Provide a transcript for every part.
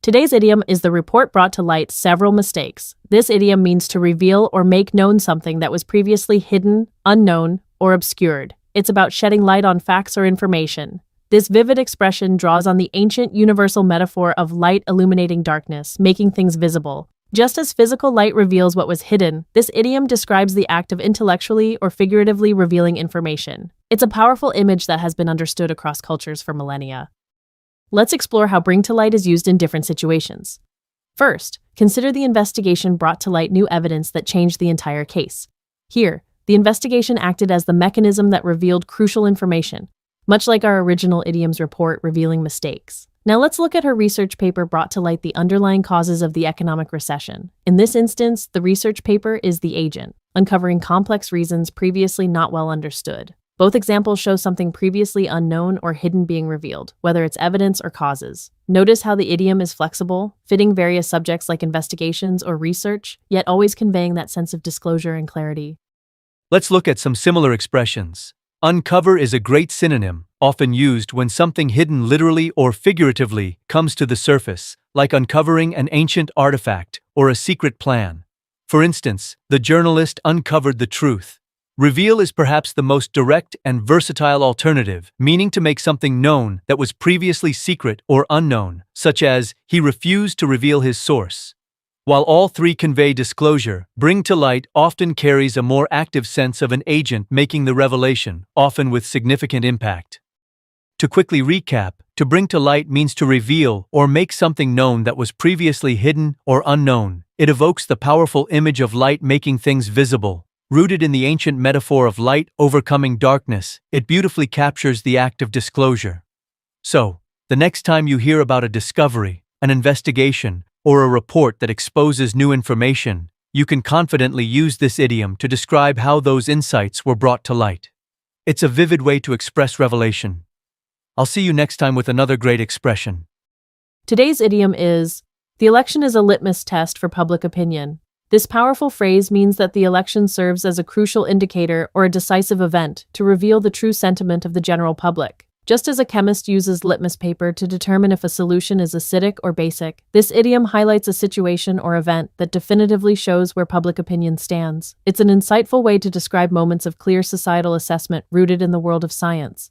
Today's idiom is the report brought to light several mistakes. This idiom means to reveal or make known something that was previously hidden, unknown, or obscured. It's about shedding light on facts or information. This vivid expression draws on the ancient universal metaphor of light illuminating darkness, making things visible. Just as physical light reveals what was hidden, this idiom describes the act of intellectually or figuratively revealing information. It's a powerful image that has been understood across cultures for millennia. Let's explore how bring to light is used in different situations. First, consider the investigation brought to light new evidence that changed the entire case. Here, the investigation acted as the mechanism that revealed crucial information, much like our original idiom's report revealing mistakes. Now let's look at her research paper brought to light the underlying causes of the economic recession. In this instance, the research paper is the agent, uncovering complex reasons previously not well understood. Both examples show something previously unknown or hidden being revealed, whether it's evidence or causes. Notice how the idiom is flexible, fitting various subjects like investigations or research, yet always conveying that sense of disclosure and clarity. Let's look at some similar expressions. Uncover is a great synonym, often used when something hidden literally or figuratively comes to the surface, like uncovering an ancient artifact or a secret plan. For instance, the journalist uncovered the truth. Reveal is perhaps the most direct and versatile alternative, meaning to make something known that was previously secret or unknown, such as, he refused to reveal his source. While all three convey disclosure, bring to light often carries a more active sense of an agent making the revelation, often with significant impact. To quickly recap, to bring to light means to reveal or make something known that was previously hidden or unknown. It evokes the powerful image of light making things visible. Rooted in the ancient metaphor of light overcoming darkness, it beautifully captures the act of disclosure. So, the next time you hear about a discovery, an investigation, or a report that exposes new information, you can confidently use this idiom to describe how those insights were brought to light. It's a vivid way to express revelation. I'll see you next time with another great expression. Today's idiom is, the election is a litmus test for public opinion. This powerful phrase means that the election serves as a crucial indicator or a decisive event to reveal the true sentiment of the general public. Just as a chemist uses litmus paper to determine if a solution is acidic or basic, this idiom highlights a situation or event that definitively shows where public opinion stands. It's an insightful way to describe moments of clear societal assessment rooted in the world of science.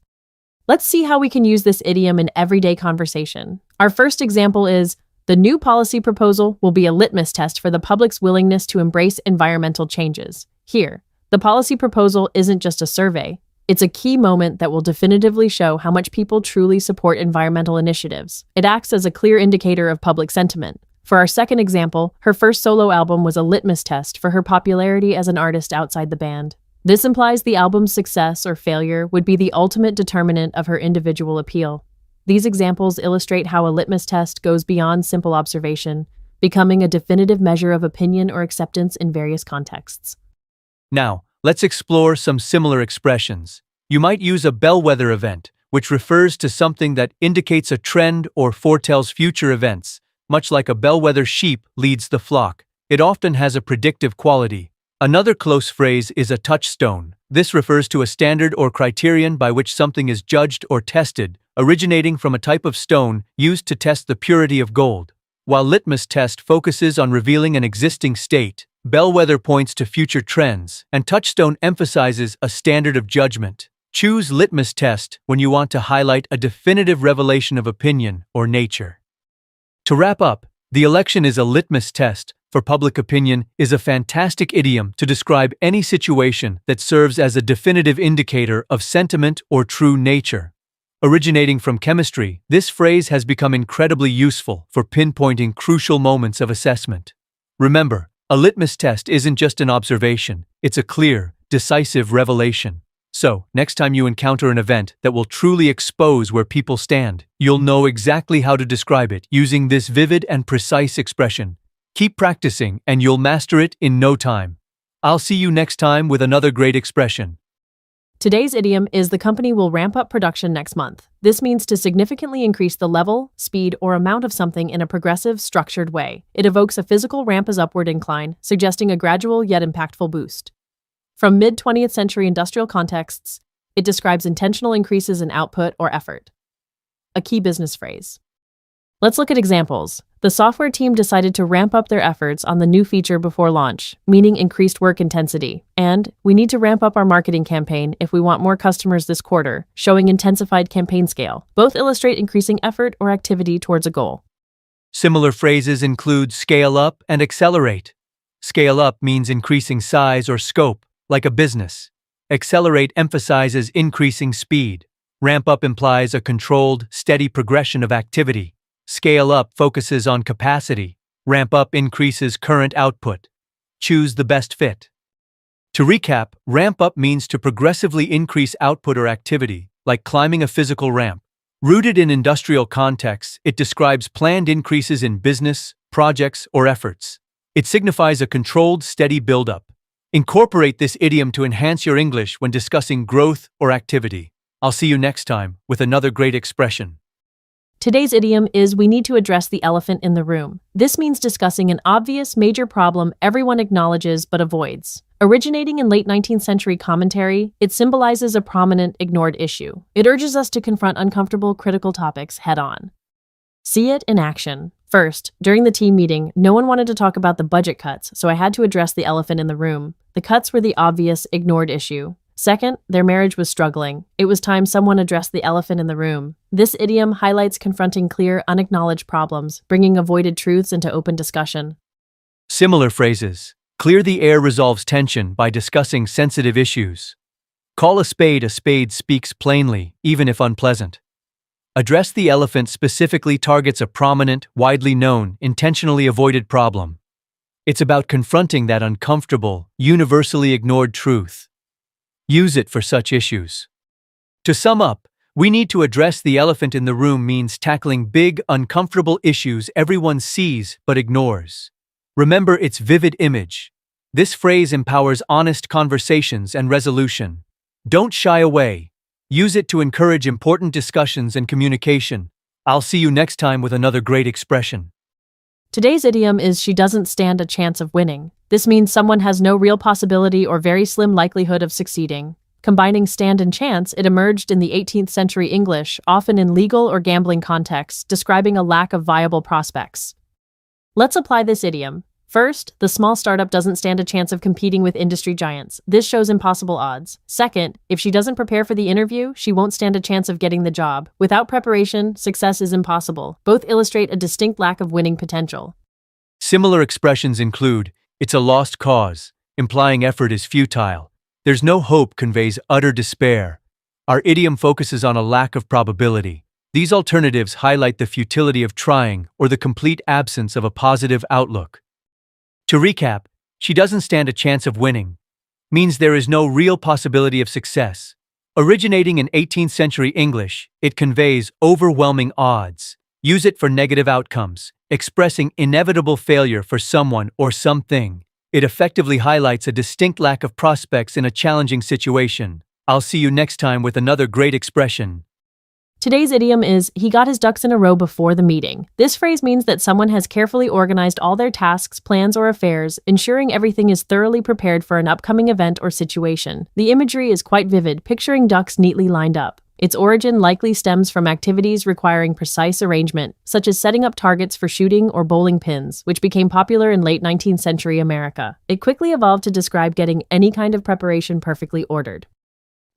Let's see how we can use this idiom in everyday conversation. Our first example is, the new policy proposal will be a litmus test for the public's willingness to embrace environmental changes. Here, the policy proposal isn't just a survey. It's a key moment that will definitively show how much people truly support environmental initiatives. It acts as a clear indicator of public sentiment. For our second example, her first solo album was a litmus test for her popularity as an artist outside the band. This implies the album's success or failure would be the ultimate determinant of her individual appeal. These examples illustrate how a litmus test goes beyond simple observation, becoming a definitive measure of opinion or acceptance in various contexts. Now, let's explore some similar expressions. You might use a bellwether event, which refers to something that indicates a trend or foretells future events. Much like a bellwether sheep leads the flock, it often has a predictive quality. Another close phrase is a touchstone. This refers to a standard or criterion by which something is judged or tested, originating from a type of stone used to test the purity of gold. While litmus test focuses on revealing an existing state, bellwether points to future trends, and touchstone emphasizes a standard of judgment. Choose litmus test when you want to highlight a definitive revelation of opinion or nature. To wrap up, the election is a litmus test for public opinion is a fantastic idiom to describe any situation that serves as a definitive indicator of sentiment or true nature. Originating from chemistry, this phrase has become incredibly useful for pinpointing crucial moments of assessment. Remember, a litmus test isn't just an observation, it's a clear, decisive revelation. So, next time you encounter an event that will truly expose where people stand, you'll know exactly how to describe it using this vivid and precise expression. Keep practicing and you'll master it in no time. I'll see you next time with another great expression. Today's idiom is the company will ramp up production next month. This means to significantly increase the level, speed, or amount of something in a progressive, structured way. It evokes a physical ramp as upward incline, suggesting a gradual yet impactful boost. From mid-20th century industrial contexts, it describes intentional increases in output or effort. A key business phrase. Let's look at examples. The software team decided to ramp up their efforts on the new feature before launch, meaning increased work intensity. And we need to ramp up our marketing campaign if we want more customers this quarter, showing intensified campaign scale. Both illustrate increasing effort or activity towards a goal. Similar phrases include scale up and accelerate. Scale up means increasing size or scope, like a business. Accelerate emphasizes increasing speed. Ramp up implies a controlled, steady progression of activity. Scale up focuses on capacity. Ramp up increases current output. Choose the best fit. To recap, ramp up means to progressively increase output or activity, like climbing a physical ramp. Rooted in industrial contexts, it describes planned increases in business, projects, or efforts. It signifies a controlled, steady buildup. Incorporate this idiom to enhance your English when discussing growth or activity. I'll see you next time with another great expression. Today's idiom is we need to address the elephant in the room. This means discussing an obvious major problem everyone acknowledges but avoids. Originating in late 19th century commentary, it symbolizes a prominent, ignored issue. It urges us to confront uncomfortable, critical topics head-on. See it in action. First, during the team meeting, no one wanted to talk about the budget cuts, so I had to address the elephant in the room. The cuts were the obvious, ignored issue. Second, their marriage was struggling. It was time someone addressed the elephant in the room. This idiom highlights confronting clear, unacknowledged problems, bringing avoided truths into open discussion. Similar phrases. Clear the air resolves tension by discussing sensitive issues. Call a spade speaks plainly, even if unpleasant. Address the elephant specifically targets a prominent, widely known, intentionally avoided problem. It's about confronting that uncomfortable, universally ignored truth. Use it for such issues. To sum up, we need to address the elephant in the room means tackling big, uncomfortable issues everyone sees but ignores. Remember its vivid image. This phrase empowers honest conversations and resolution. Don't shy away. Use it to encourage important discussions and communication. I'll see you next time with another great expression. Today's idiom is she doesn't stand a chance of winning. This means someone has no real possibility or very slim likelihood of succeeding. Combining stand and chance, it emerged in the 18th century English, often in legal or gambling contexts, describing a lack of viable prospects. Let's apply this idiom. First, the small startup doesn't stand a chance of competing with industry giants. This shows impossible odds. Second, if she doesn't prepare for the interview, she won't stand a chance of getting the job. Without preparation, success is impossible. Both illustrate a distinct lack of winning potential. Similar expressions include, it's a lost cause, implying effort is futile. There's no hope conveys utter despair. Our idiom focuses on a lack of probability. These alternatives highlight the futility of trying or the complete absence of a positive outlook. To recap, she doesn't stand a chance of winning, means there is no real possibility of success. Originating in 18th century English, it conveys overwhelming odds. Use it for negative outcomes, expressing inevitable failure for someone or something. It effectively highlights a distinct lack of prospects in a challenging situation. I'll see you next time with another great expression. Today's idiom is, he got his ducks in a row before the meeting. This phrase means that someone has carefully organized all their tasks, plans, or affairs, ensuring everything is thoroughly prepared for an upcoming event or situation. The imagery is quite vivid, picturing ducks neatly lined up. Its origin likely stems from activities requiring precise arrangement, such as setting up targets for shooting or bowling pins, which became popular in late 19th century America. It quickly evolved to describe getting any kind of preparation perfectly ordered.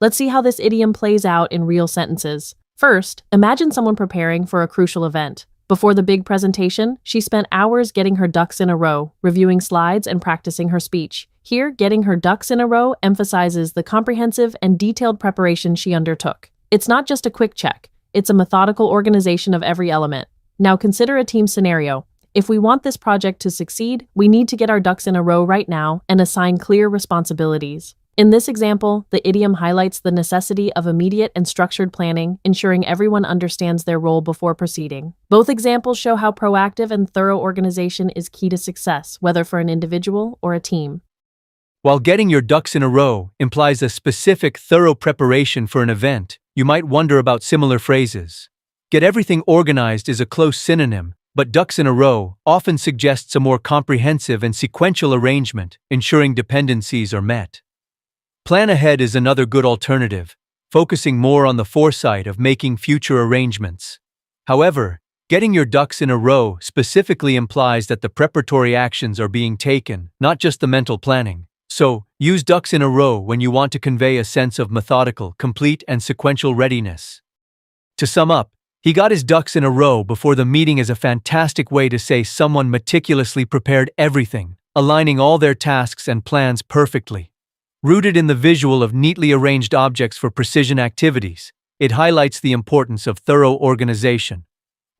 Let's see how this idiom plays out in real sentences. First, imagine someone preparing for a crucial event. Before the big presentation, she spent hours getting her ducks in a row, reviewing slides and practicing her speech. Here, getting her ducks in a row emphasizes the comprehensive and detailed preparation she undertook. It's not just a quick check, it's a methodical organization of every element. Now consider a team scenario. If we want this project to succeed, we need to get our ducks in a row right now and assign clear responsibilities. In this example, the idiom highlights the necessity of immediate and structured planning, ensuring everyone understands their role before proceeding. Both examples show how proactive and thorough organization is key to success, whether for an individual or a team. While getting your ducks in a row implies a specific, thorough preparation for an event, you might wonder about similar phrases. Get everything organized is a close synonym, but ducks in a row often suggests a more comprehensive and sequential arrangement, ensuring dependencies are met. Plan ahead is another good alternative, focusing more on the foresight of making future arrangements. However, Getting your ducks in a row specifically implies that the preparatory actions are being taken, not just the mental planning. So, use ducks in a row when you want to convey a sense of methodical, complete, and sequential readiness. To sum up, he got his ducks in a row before the meeting is a fantastic way to say someone meticulously prepared everything, aligning all their tasks and plans perfectly. Rooted in the visual of neatly arranged objects for precision activities, it highlights the importance of thorough organization.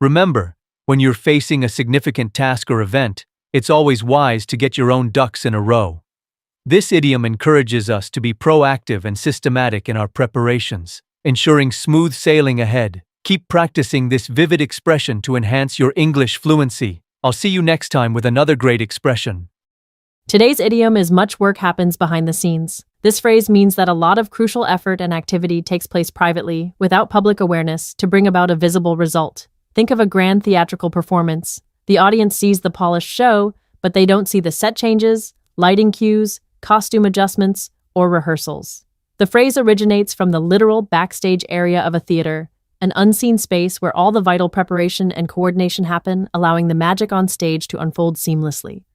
Remember, when you're facing a significant task or event, it's always wise to get your own ducks in a row. This idiom encourages us to be proactive and systematic in our preparations, ensuring smooth sailing ahead. Keep practicing this vivid expression to enhance your English fluency. I'll see you next time with another great expression. Today's idiom is much work happens behind the scenes. This phrase means that a lot of crucial effort and activity takes place privately, without public awareness, to bring about a visible result. Think of a grand theatrical performance. The audience sees the polished show, but they don't see the set changes, lighting cues, costume adjustments, or rehearsals. The phrase originates from the literal backstage area of a theater, an unseen space where all the vital preparation and coordination happen, allowing the magic on stage to unfold seamlessly.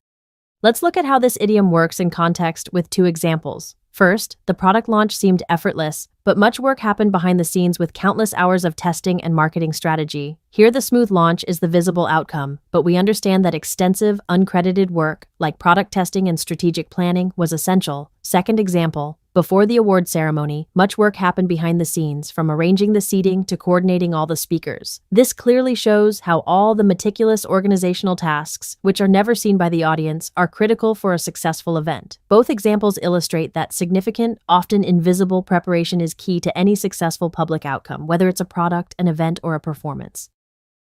Let's look at how this idiom works in context with two examples. First, the product launch seemed effortless, but much work happened behind the scenes with countless hours of testing and marketing strategy. Here, the smooth launch is the visible outcome, but we understand that extensive, uncredited work, like product testing and strategic planning, was essential. Second example, before the award ceremony, much work happened behind the scenes, from arranging the seating to coordinating all the speakers. This clearly shows how all the meticulous organizational tasks, which are never seen by the audience, are critical for a successful event. Both examples illustrate that significant, often invisible preparation is key to any successful public outcome, whether it's a product, an event, or a performance.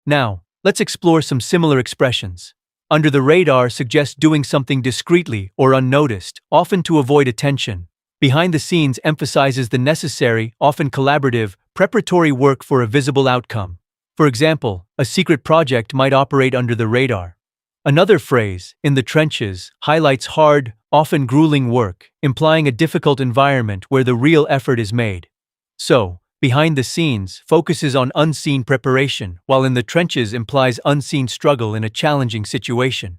Now, let's explore some similar expressions. Under the radar suggests doing something discreetly or unnoticed, often to avoid attention. Behind the scenes emphasizes the necessary, often collaborative, preparatory work for a visible outcome. For example, a secret project might operate under the radar. Another phrase, in the trenches, highlights hard, often grueling work, implying a difficult environment where the real effort is made. So, behind the scenes focuses on unseen preparation, while in the trenches implies unseen struggle in a challenging situation.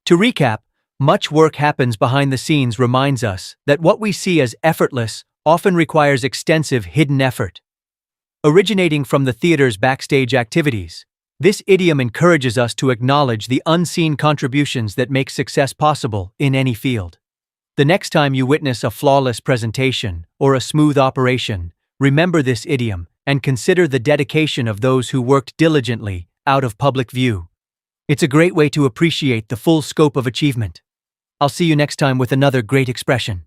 To recap, much work happens behind the scenes reminds us that what we see as effortless often requires extensive hidden effort. Originating from the theater's backstage activities, this idiom encourages us to acknowledge the unseen contributions that make success possible in any field. The next time you witness a flawless presentation or a smooth operation, remember this idiom and consider the dedication of those who worked diligently out of public view. It's a great way to appreciate the full scope of achievement. I'll see you next time with another great expression.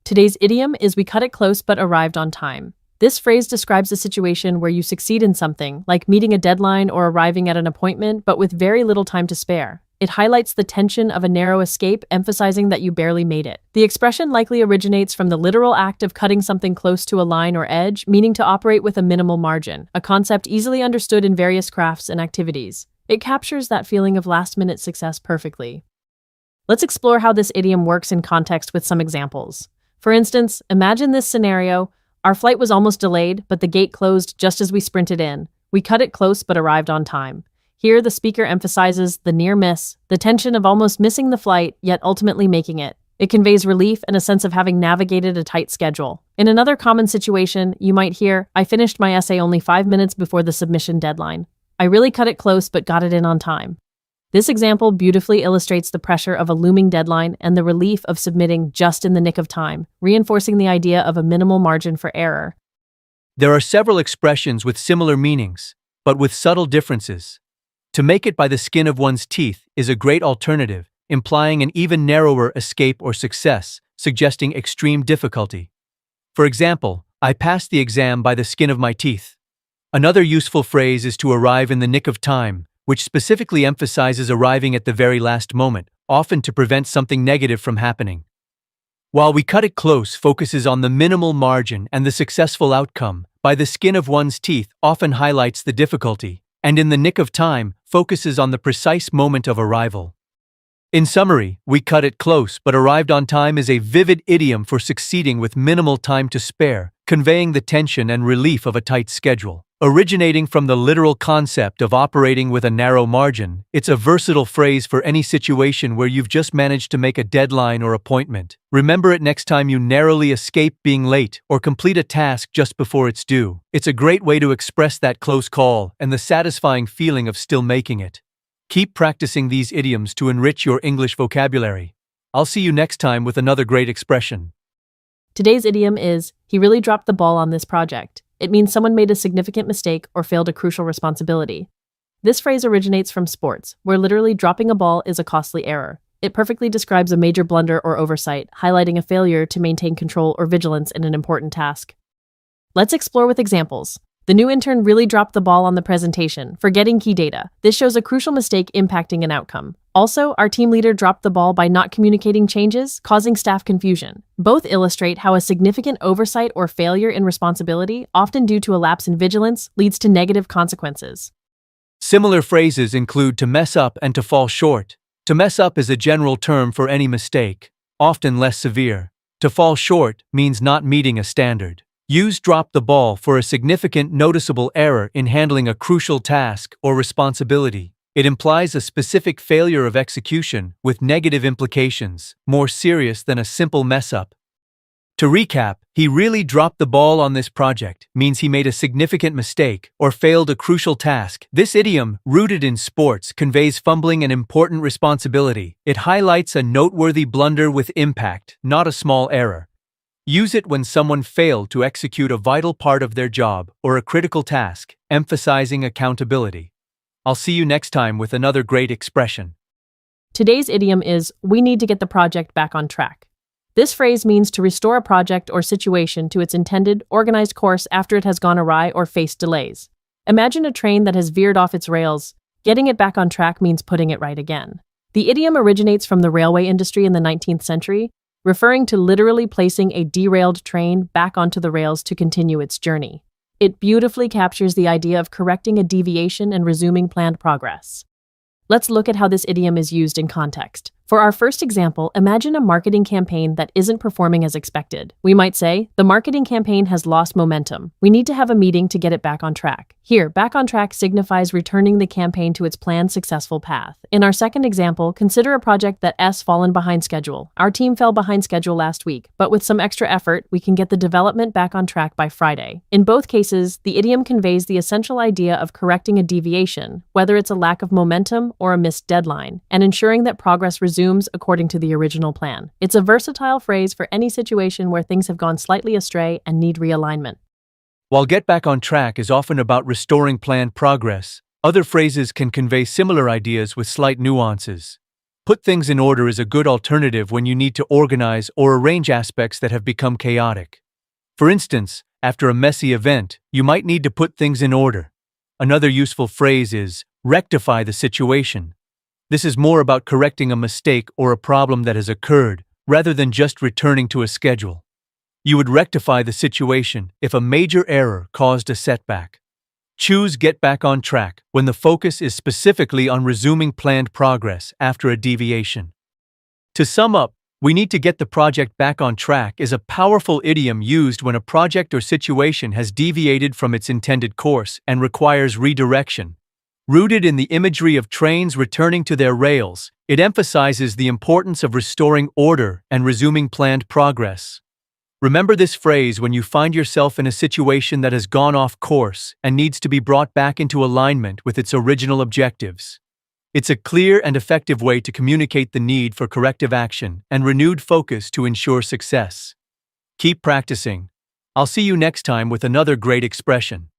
Today's idiom is we cut it close but arrived on time. This phrase describes a situation where you succeed in something, like meeting a deadline or arriving at an appointment, but with very little time to spare. It highlights the tension of a narrow escape, emphasizing that you barely made it. The expression likely originates from the literal act of cutting something close to a line or edge, meaning to operate with a minimal margin, a concept easily understood in various crafts and activities. It captures that feeling of last-minute success perfectly. Let's explore how this idiom works in context with some examples. For instance, imagine this scenario. Our flight was almost delayed, but the gate closed just as we sprinted in. We cut it close but arrived on time. Here, the speaker emphasizes the near miss, the tension of almost missing the flight, yet ultimately making it. It conveys relief and a sense of having navigated a tight schedule. In another common situation, you might hear, I finished my essay only 5 minutes before the submission deadline. I really cut it close but got it in on time. This example beautifully illustrates the pressure of a looming deadline and the relief of submitting just in the nick of time, reinforcing the idea of a minimal margin for error. There are several expressions with similar meanings, but with subtle differences. To make it by the skin of one's teeth is a great alternative, implying an even narrower escape or success, suggesting extreme difficulty. For example, I passed the exam by the skin of my teeth. Another useful phrase is to arrive in the nick of time, which specifically emphasizes arriving at the very last moment, often to prevent something negative from happening. While we cut it close focuses on the minimal margin and the successful outcome, by the skin of one's teeth often highlights the difficulty, and in the nick of time focuses on the precise moment of arrival. In summary, we cut it close but arrived on time is a vivid idiom for succeeding with minimal time to spare, conveying the tension and relief of a tight schedule. Originating from the literal concept of operating with a narrow margin, it's a versatile phrase for any situation where you've just managed to make a deadline or appointment. Remember it next time you narrowly escape being late or complete a task just before it's due. It's a great way to express that close call and the satisfying feeling of still making it. Keep practicing these idioms to enrich your English vocabulary. I'll see you next time with another great expression. Today's idiom is, he really dropped the ball on this project. It means someone made a significant mistake or failed a crucial responsibility. This phrase originates from sports, where literally dropping a ball is a costly error. It perfectly describes a major blunder or oversight, highlighting a failure to maintain control or vigilance in an important task. Let's explore with examples. The new intern really dropped the ball on the presentation, forgetting key data. This shows a crucial mistake impacting an outcome. Also, our team leader dropped the ball by not communicating changes, causing staff confusion. Both illustrate how a significant oversight or failure in responsibility, often due to a lapse in vigilance, leads to negative consequences. Similar phrases include to mess up and to fall short. To mess up is a general term for any mistake, often less severe. To fall short means not meeting a standard. Use drop the ball for a significant noticeable error in handling a crucial task or responsibility. It implies a specific failure of execution with negative implications, more serious than a simple mess-up. To recap, he really dropped the ball on this project means he made a significant mistake or failed a crucial task. This idiom, rooted in sports, conveys fumbling an important responsibility. It highlights a noteworthy blunder with impact, not a small error. Use it when someone failed to execute a vital part of their job or a critical task, emphasizing accountability. I'll see you next time with another great expression. Today's idiom is, we need to get the project back on track. This phrase means to restore a project or situation to its intended, organized course after it has gone awry or faced delays. Imagine a train that has veered off its rails. Getting it back on track means putting it right again. The idiom originates from the railway industry in the 19th century, referring to literally placing a derailed train back onto the rails to continue its journey. It beautifully captures the idea of correcting a deviation and resuming planned progress. Let's look at how this idiom is used in context. For our first example, imagine a marketing campaign that isn't performing as expected. We might say, the marketing campaign has lost momentum. We need to have a meeting to get it back on track. Here, back on track signifies returning the campaign to its planned successful path. In our second example, consider a project that has fallen behind schedule. Our team fell behind schedule last week, but with some extra effort, we can get the development back on track by Friday. In both cases, the idiom conveys the essential idea of correcting a deviation, whether it's a lack of momentum or a missed deadline, and ensuring that progress resumes according to the original plan. It's a versatile phrase for any situation where things have gone slightly astray and need realignment. While get back on track is often about restoring planned progress, other phrases can convey similar ideas with slight nuances. Put things in order is a good alternative when you need to organize or arrange aspects that have become chaotic. For instance, after a messy event, you might need to put things in order. Another useful phrase is rectify the situation. This is more about correcting a mistake or a problem that has occurred, rather than just returning to a schedule. You would rectify the situation if a major error caused a setback. Choose get back on track when the focus is specifically on resuming planned progress after a deviation. To sum up, we need to get the project back on track is a powerful idiom used when a project or situation has deviated from its intended course and requires redirection. Rooted in the imagery of trains returning to their rails, it emphasizes the importance of restoring order and resuming planned progress. Remember this phrase when you find yourself in a situation that has gone off course and needs to be brought back into alignment with its original objectives. It's a clear and effective way to communicate the need for corrective action and renewed focus to ensure success. Keep practicing. I'll see you next time with another great expression.